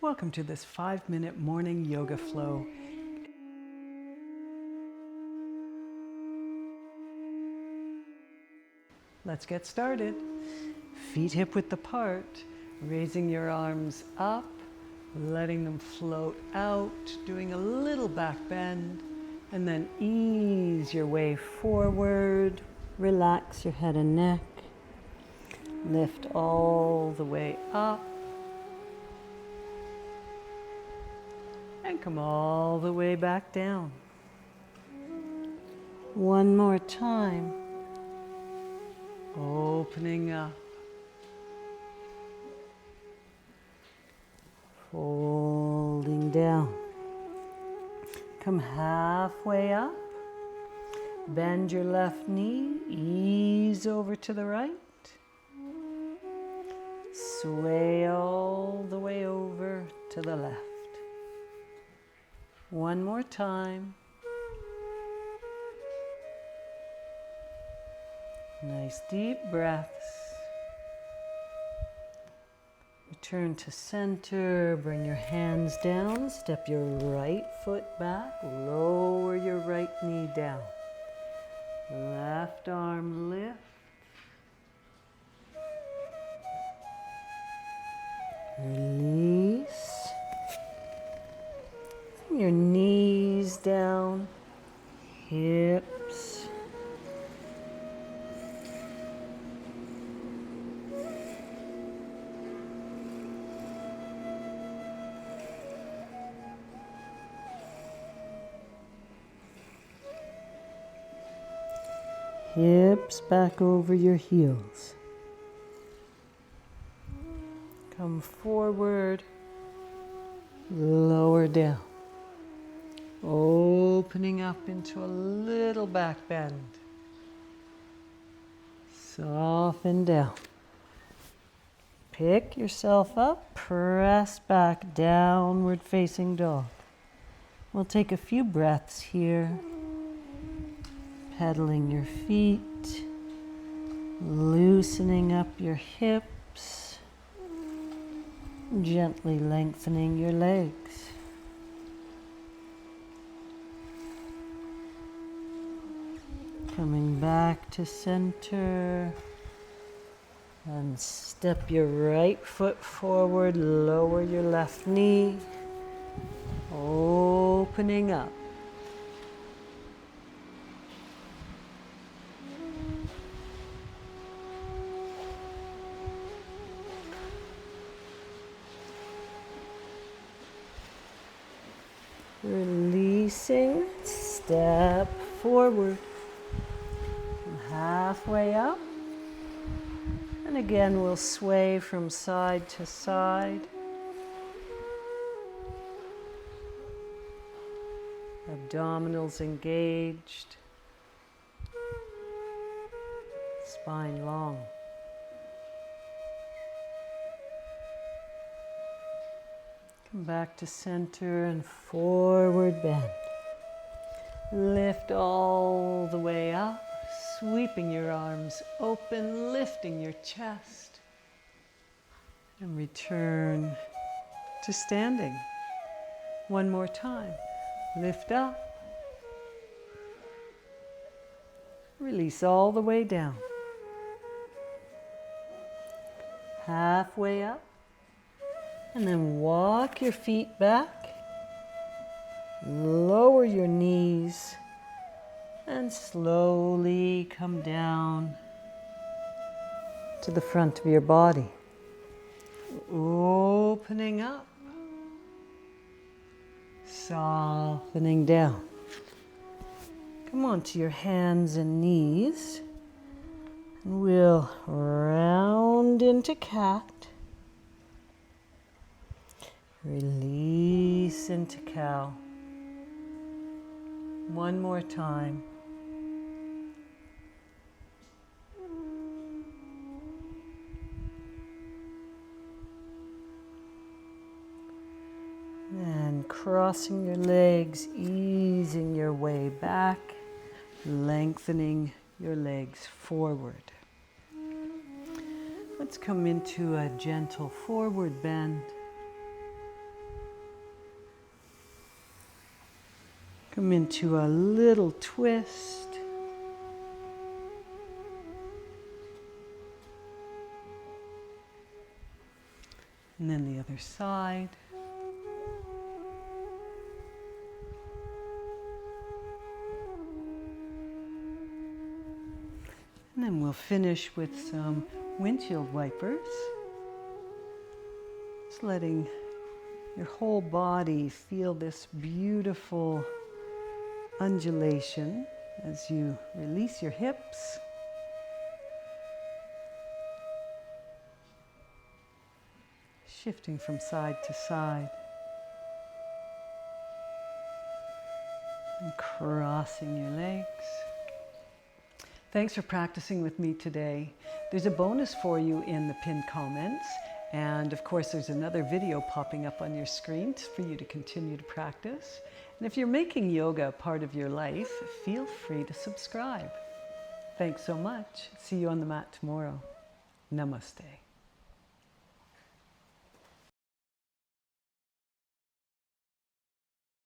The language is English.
Welcome to this 5-minute morning yoga flow. Let's get started. Feet hip width apart, raising your arms up, letting them float out, doing a little back bend, and then ease your way forward. Relax your head and neck. Lift all the way up. And come all the way back down. One more time. Opening up. Folding down. Come halfway up. Bend your left knee. Ease over to the right. Sway all the way over to the left. One more time. Nice deep breaths. Return to center. Bring your hands down. Step your right foot back. Lower your right knee down. Left arm lift. Release. Your knees down, hips. Hips back over your heels. Come forward, lower down. Opening up into a little back bend. Soften down. Pick yourself up, press back, downward facing dog. We'll take a few breaths here. Pedaling your feet, loosening up your hips, gently lengthening your legs. Coming back to center and step your right foot forward, lower your left knee, opening up. Releasing, step forward. Halfway up, and again we'll sway from side to side. Abdominals engaged, spine long. Come back to center and forward bend. Lift all the way up. Sweeping your arms open, lifting your chest, and return to standing. One more time. Lift up. Release all the way down. Halfway up. And then walk your feet back. Lower your knees. And slowly come down to the front of your body. Opening up. Softening down. Come onto your hands and knees. And we'll round into cat. Release into cow. One more time. And crossing your legs, easing your way back, lengthening your legs forward. Let's come into a gentle forward bend. Come into a little twist. And then the other side. And then we'll finish with some windshield wipers. Just letting your whole body feel this beautiful undulation as you release your hips. Shifting from side to side. And crossing your legs. Thanks for practicing with me today. There's a bonus for you in the pinned comments. And of course, there's another video popping up on your screen for you to continue to practice. And if you're making yoga a part of your life, feel free to subscribe. Thanks so much. See you on the mat tomorrow. Namaste.